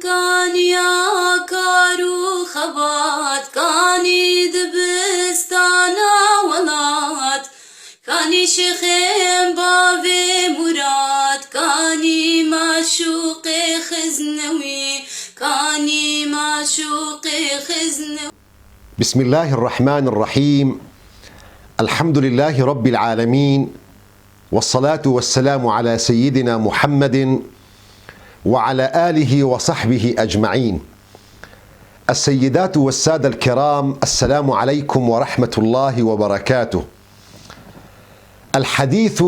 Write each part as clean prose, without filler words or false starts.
كاني عكارو خبات كاني دبستانا ولات كاني شيخين بابي مراد كاني معشوق خزنوي كاني معشوق خزنوي. بسم الله الرحمن الرحيم. الحمد لله رب العالمين، والصلاة والسلام على سيدنا محمد وعلى آله وصحبه أجمعين. السيدات والسادة الكرام، السلام عليكم ورحمة الله وبركاته. الحديث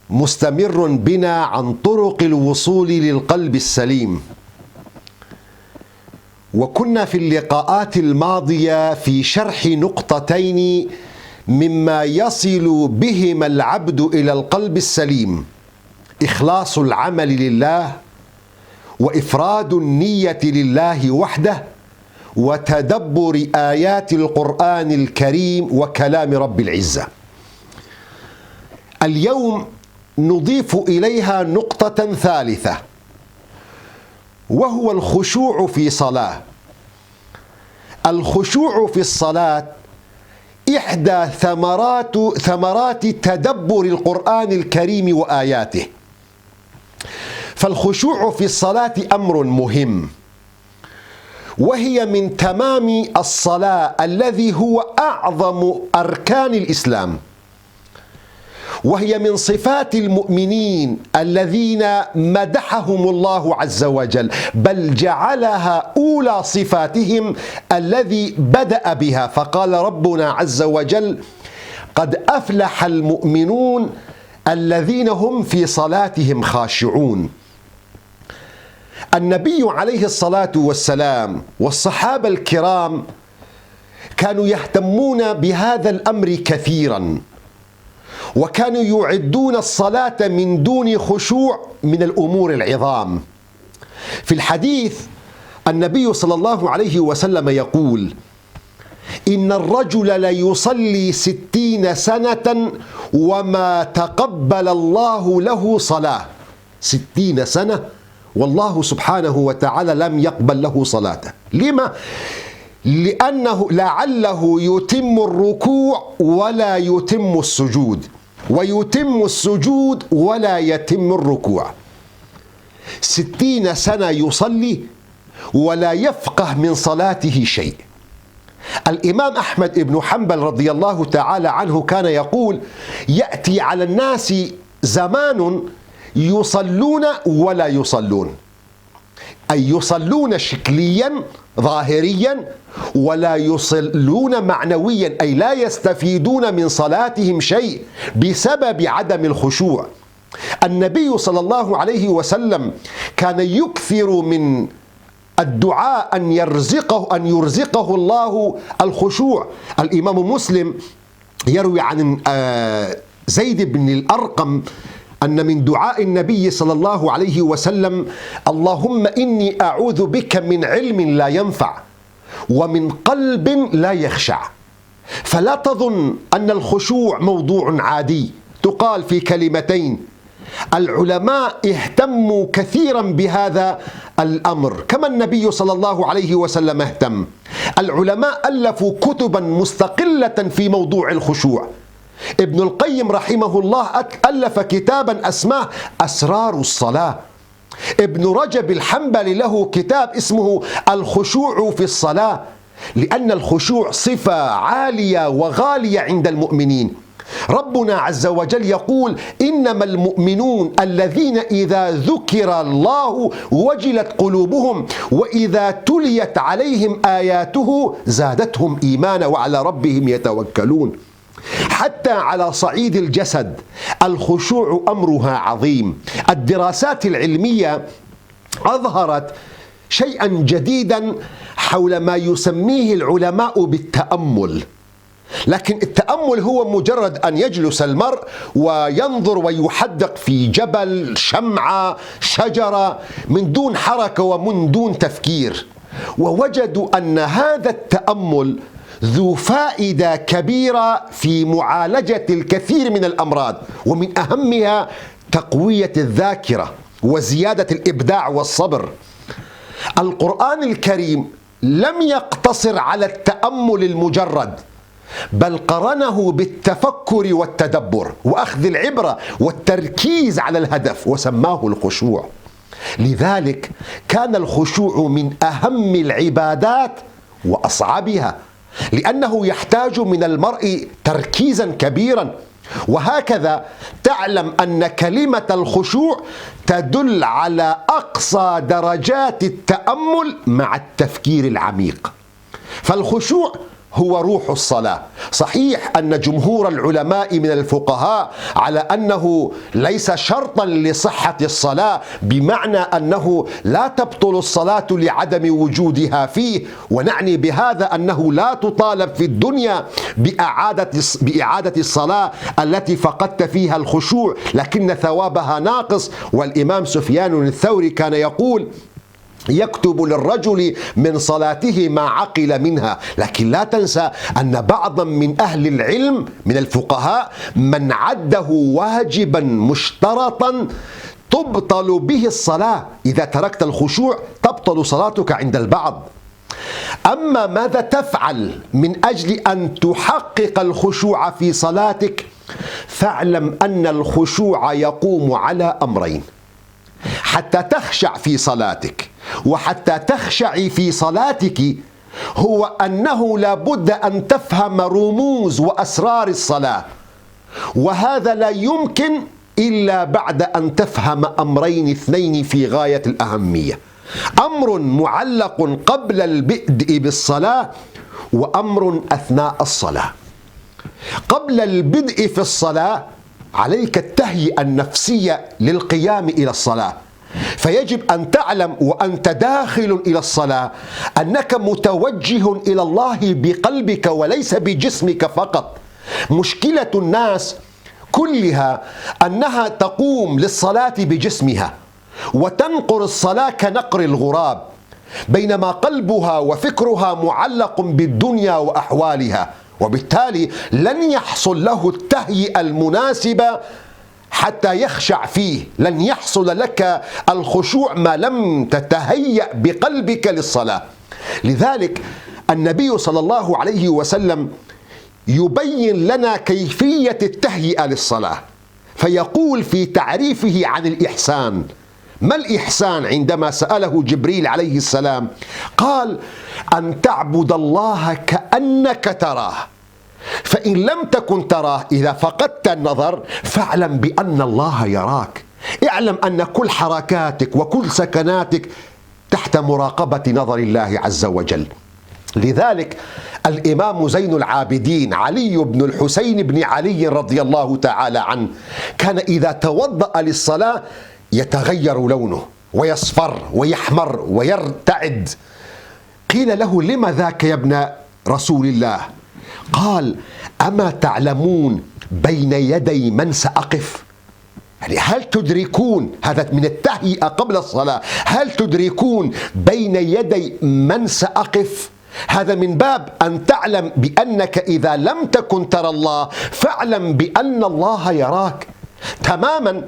مستمر بنا عن طرق الوصول للقلب السليم، وكنا في اللقاءات الماضية في شرح نقطتين مما يصل بهما العبد إلى القلب السليم: إخلاص العمل لله، وإفراد النية لله وحده، وتدبر آيات القرآن الكريم وكلام رب العزة. اليوم نضيف إليها نقطة ثالثة، وهو الخشوع في صلاة. الخشوع في الصلاة إحدى ثمرات تدبر القرآن الكريم وآياته. فالخشوع في الصلاة أمر مهم، وهي من تمام الصلاة الذي هو أعظم أركان الإسلام، وهي من صفات المؤمنين الذين مدحهم الله عز وجل، بل جعلها أولى صفاتهم الذي بدأ بها، فقال ربنا عز وجل: قد أفلح المؤمنون الذين هم في صلاتهم خاشعون. النبي عليه الصلاة والسلام والصحابة الكرام كانوا يهتمون بهذا الأمر كثيرا، وكانوا يعدون الصلاة من دون خشوع من الأمور العظام. في الحديث النبي صلى الله عليه وسلم يقول: إن الرجل ليصلي 60 سنة وما تقبل الله له صلاة. 60 سنة والله سبحانه وتعالى لم يقبل له صلاته. لما؟ لأنه لعله يتم الركوع ولا يتم السجود، ويتم السجود ولا يتم الركوع. 60 سنة يصلي ولا يفقه من صلاته شيء. الإمام أحمد بن حنبل رضي الله تعالى عنه كان يقول: يأتي على الناس زمان يصلون ولا يصلون، أي يصلون شكليا ظاهريا ولا يصلون معنويا، أي لا يستفيدون من صلاتهم شيء بسبب عدم الخشوع. النبي صلى الله عليه وسلم كان يكثر من الدعاء أن يرزقه الله الخشوع. الإمام مسلم يروي عن زيد بن الأرقم أن من دعاء النبي صلى الله عليه وسلم: اللهم إني أعوذ بك من علم لا ينفع ومن قلب لا يخشع. فلا تظن أن الخشوع موضوع عادي تقال في كلمتين. العلماء اهتموا كثيرا بهذا الأمر كما النبي صلى الله عليه وسلم اهتم. العلماء ألفوا كتبا مستقلة في موضوع الخشوع. ابن القيم رحمه الله ألف كتابا أسماه أسرار الصلاة. ابن رجب الحنبلي له كتاب اسمه الخشوع في الصلاة، لأن الخشوع صفة عالية وغالية عند المؤمنين. ربنا عز وجل يقول: إنما المؤمنون الذين إذا ذكر الله وجلت قلوبهم وإذا تليت عليهم آياته زادتهم إيمانا وعلى ربهم يتوكلون. حتى على صعيد الجسد الخشوع أمرها عظيم. الدراسات العلمية أظهرت شيئا جديدا حول ما يسميه العلماء بالتأمل. لكن التأمل هو مجرد أن يجلس المرء وينظر ويحدق في جبل، شمعة، شجرة، من دون حركة ومن دون تفكير. ووجدوا أن هذا التأمل ذو فائدة كبيرة في معالجة الكثير من الأمراض، ومن أهمها تقوية الذاكرة وزيادة الإبداع والصبر. القرآن الكريم لم يقتصر على التأمل المجرد، بل قرنه بالتفكر والتدبر وأخذ العبرة والتركيز على الهدف، وسماه الخشوع. لذلك كان الخشوع من أهم العبادات وأصعبها، لأنه يحتاج من المرء تركيزا كبيرا. وهكذا تعلم أن كلمة الخشوع تدل على أقصى درجات التأمل مع التفكير العميق. فالخشوع هو روح الصلاة. صحيح أن جمهور العلماء من الفقهاء على أنه ليس شرطا لصحة الصلاة، بمعنى أنه لا تبطل الصلاة لعدم وجودها فيه، ونعني بهذا أنه لا تطالب في الدنيا بإعادة الصلاة التي فقدت فيها الخشوع، لكن ثوابها ناقص. والإمام سفيان الثوري كان يقول: يكتب للرجل من صلاته ما عقل منها. لكن لا تنسى أن بعضا من أهل العلم من الفقهاء من عده واجبا مشترطا تبطل به الصلاة، إذا تركت الخشوع تبطل صلاتك عند البعض. أما ماذا تفعل من أجل أن تحقق الخشوع في صلاتك؟ فاعلم أن الخشوع يقوم على أمرين حتى تخشع في صلاتك وحتى تخشعي في صلاتك، هو أنه لا بد أن تفهم رموز وأسرار الصلاة، وهذا لا يمكن إلا بعد أن تفهم أمرين اثنين في غاية الأهمية: أمر معلق قبل البدء بالصلاة، وأمر أثناء الصلاة. قبل البدء في الصلاة عليك التهيئة النفسية للقيام إلى الصلاة، فيجب أن تعلم وأنت داخل إلى الصلاة أنك متوجه إلى الله بقلبك وليس بجسمك فقط. مشكلة الناس كلها أنها تقوم للصلاة بجسمها وتنقر الصلاة كنقر الغراب، بينما قلبها وفكرها معلق بالدنيا وأحوالها، وبالتالي لن يحصل له التهيئة المناسبة حتى يخشع فيه. لن يحصل لك الخشوع ما لم تتهيأ بقلبك للصلاة. لذلك النبي صلى الله عليه وسلم يبين لنا كيفية التهيئة للصلاة، فيقول في تعريفه عن الإحسان: ما الإحسان؟ عندما سأله جبريل عليه السلام قال: أن تعبد الله كأنك تراه، فإن لم تكن تراه، إذا فقدت النظر فاعلم بأن الله يراك. اعلم أن كل حركاتك وكل سكناتك تحت مراقبة نظر الله عز وجل. لذلك الإمام زين العابدين علي بن الحسين بن علي رضي الله تعالى عنه كان إذا توضأ للصلاة يتغير لونه ويصفر ويحمر ويرتعد. قيل له: لم ذاك يا ابن رسول الله؟ قال: أما تعلمون بين يدي من سأقف؟ يعني هل تدركون، هذا من التهيئة قبل الصلاة، هل تدركون بين يدي من سأقف؟ هذا من باب أن تعلم بأنك إذا لم تكن ترى الله فاعلم بأن الله يراك، تماما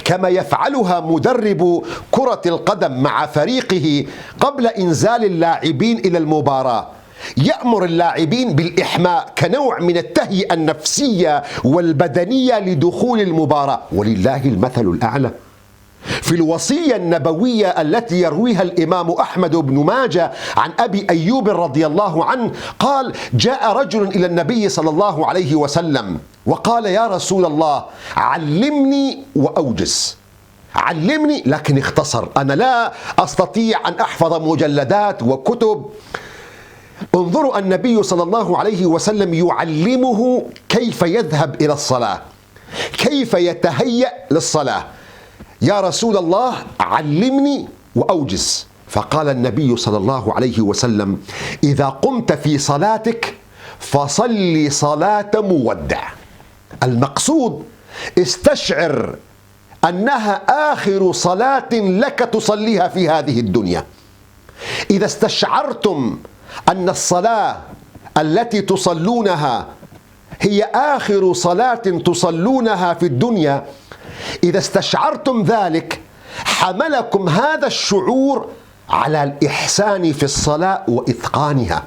كما يفعلها مدرب كرة القدم مع فريقه قبل إنزال اللاعبين إلى المباراة. يأمر اللاعبين بالإحماء كنوع من التهيئة النفسية والبدنية لدخول المباراة، ولله المثل الأعلى. في الوصية النبوية التي يرويها الإمام أحمد بن ماجه عن أبي أيوب رضي الله عنه قال: جاء رجل إلى النبي صلى الله عليه وسلم وقال: يا رسول الله علمني وأوجز. علمني، لكن اختصر: أنا لا أستطيع أن أحفظ مجلدات وكتب. انظروا النبي صلى الله عليه وسلم يعلمه كيف يذهب إلى الصلاة، كيف يتهيأ للصلاة. يا رسول الله علمني وأوجز. فقال النبي صلى الله عليه وسلم: إذا قمت في صلاتك فصل صلاة مودع. المقصود استشعر أنها آخر صلاة لك تصليها في هذه الدنيا. إذا استشعرتم أن الصلاة التي تصلونها هي آخر صلاة تصلونها في الدنيا، إذا استشعرتم ذلك حملكم هذا الشعور على الإحسان في الصلاة وإتقانها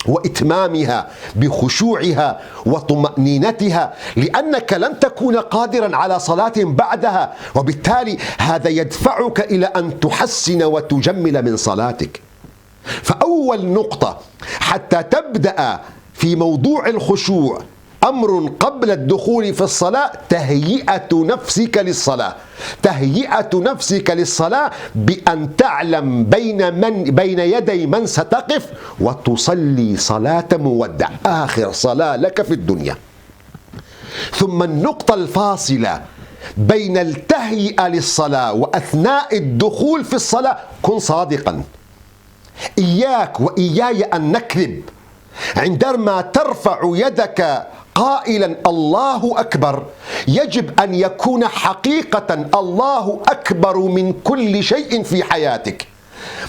وإتمامها بخشوعها وطمأنينتها، لأنك لن تكون قادرا على صلاة بعدها، وبالتالي هذا يدفعك إلى أن تحسن وتجمل من صلاتك. فأول نقطة حتى تبدأ في موضوع الخشوع أمر قبل الدخول في الصلاة تهيئة نفسك للصلاة. تهيئة نفسك للصلاة بأن تعلم بين يدي من ستقف وتصلي صلاة مودع، آخر صلاة لك في الدنيا. ثم النقطة الفاصلة بين التهيئة للصلاة وأثناء الدخول في الصلاة، كن صادقا. إياك وإياي أن نكذب. عندما ترفع يدك قائلا الله أكبر، يجب أن يكون حقيقة الله أكبر من كل شيء في حياتك.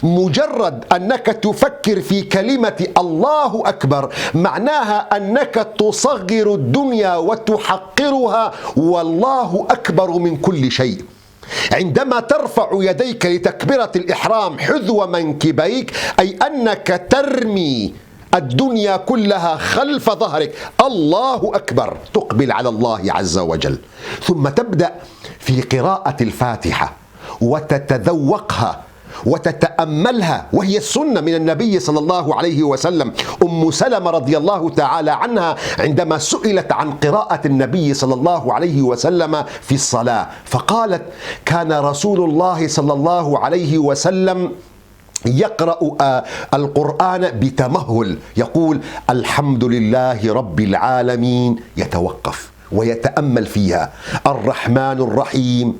مجرد أنك تفكر في كلمة الله أكبر معناها أنك تصغر الدنيا وتحقرها، والله أكبر من كل شيء. عندما ترفع يديك لتكبيرة الإحرام حذو منكبيك، أي أنك ترمي الدنيا كلها خلف ظهرك، الله أكبر، تقبل على الله عز وجل. ثم تبدأ في قراءة الفاتحة وتتذوقها وتتأملها، وهي السنة من النبي صلى الله عليه وسلم. أم سلمة رضي الله تعالى عنها عندما سئلت عن قراءة النبي صلى الله عليه وسلم في الصلاة فقالت: كان رسول الله صلى الله عليه وسلم يقرأ القرآن بتمهل، يقول الحمد لله رب العالمين، يتوقف ويتأمل فيها، الرحمن الرحيم.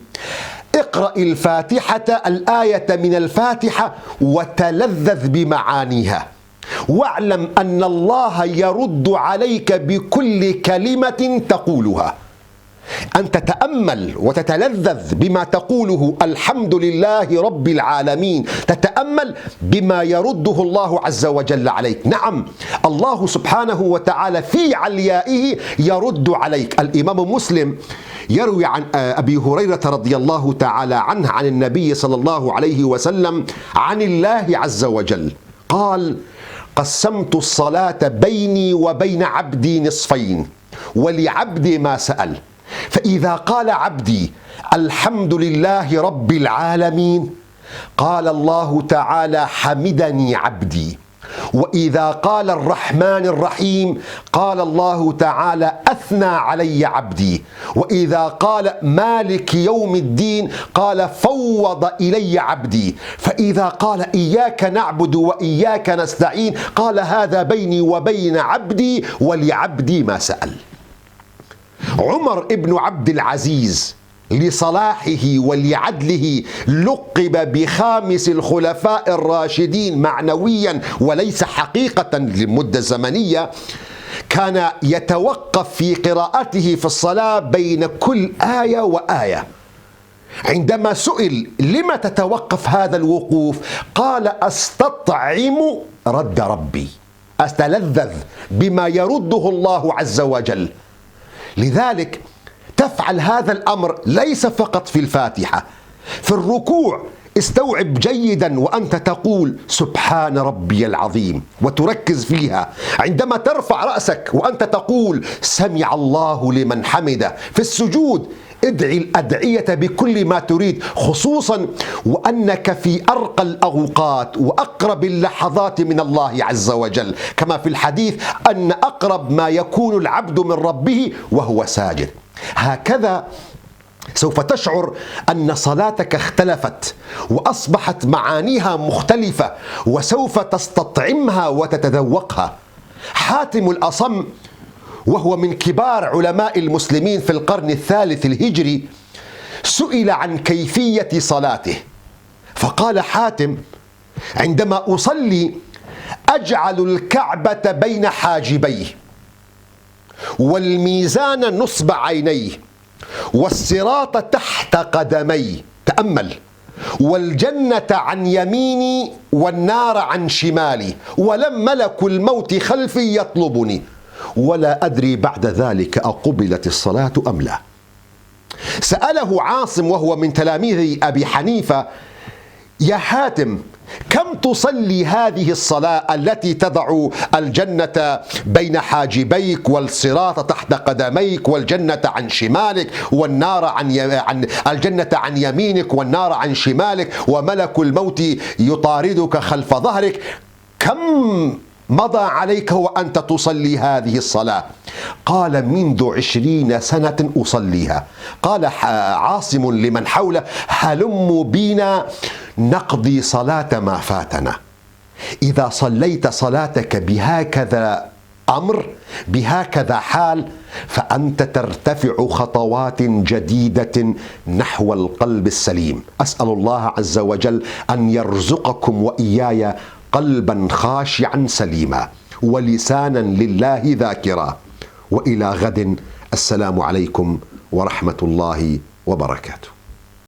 اقرأ الفاتحة، الآية من الفاتحة، وتلذذ بمعانيها، واعلم أن الله يرد عليك بكل كلمة تقولها. أن تتأمل وتتلذذ بما تقوله الحمد لله رب العالمين، تتأمل بما يرده الله عز وجل عليك. نعم، الله سبحانه وتعالى في عليائه يرد عليك. الإمام مسلم يروي عن أبي هريرة رضي الله تعالى عنه عن النبي صلى الله عليه وسلم عن الله عز وجل قال: قسمت الصلاة بيني وبين عبدي نصفين، ولعبدي ما سأل، فإذا قال عبدي الحمد لله رب العالمين قال الله تعالى حمدني عبدي، وإذا قال الرحمن الرحيم قال الله تعالى أثنى علي عبدي، وإذا قال مالك يوم الدين قال فوض إلي عبدي، فإذا قال إياك نعبد وإياك نستعين قال هذا بيني وبين عبدي ولعبدي ما سأل. عمر بن عبد العزيز لصلاحه ولعدله لقب بخامس الخلفاء الراشدين معنويا وليس حقيقة لمدة زمنية. كان يتوقف في قراءته في الصلاة بين كل آية وآية. عندما سئل لما تتوقف هذا الوقوف قال أستطعم رد ربي، أتلذذ بما يرده الله عز وجل. لذلك تفعل هذا الأمر ليس فقط في الفاتحة، في الركوع استوعب جيدا وأنت تقول سبحان ربي العظيم وتركز فيها. عندما ترفع رأسك وأنت تقول سمع الله لمن حمده. في السجود ادعي الأدعية بكل ما تريد، خصوصا وأنك في أرقى الأوقات وأقرب اللحظات من الله عز وجل، كما في الحديث أن أقرب ما يكون العبد من ربه وهو ساجد. هكذا سوف تشعر أن صلاتك اختلفت وأصبحت معانيها مختلفة، وسوف تستطعمها وتتذوقها. حاتم الأصم وهو من كبار علماء المسلمين في القرن الثالث الهجري سئل عن كيفية صلاته فقال حاتم: عندما أصلي أجعل الكعبة بين حاجبيه، والميزان نصب عينيه، والصراط تحت قدمي، تأمل، والجنة عن يميني والنار عن شمالي، ولم ملك الموت خلفي يطلبني، ولا أدري بعد ذلك أقبلت الصلاة أم لا. سأله عاصم وهو من تلاميذ أبي حنيفة: يا حاتم كم تصلي هذه الصلاة التي تضع الجنة بين حاجبيك والصراط تحت قدميك والجنة عن شمالك والنار عن الجنة عن يمينك والنار عن شمالك وملك الموت يطاردك خلف ظهرك؟ كم مضى عليك وأنت تصلي هذه الصلاة؟ قال منذ 20 سنة أصليها. قال عاصم لمن حوله: هلموا بنا نقضي صلاة ما فاتنا. إذا صليت صلاتك بهكذا أمر، بهكذا حال، فأنت ترتفع خطوات جديدة نحو القلب السليم. أسأل الله عز وجل أن يرزقكم وإياي قلبا خاشعا سليما ولسانا لله ذاكرا. وإلى غد. السلام عليكم ورحمة الله وبركاته.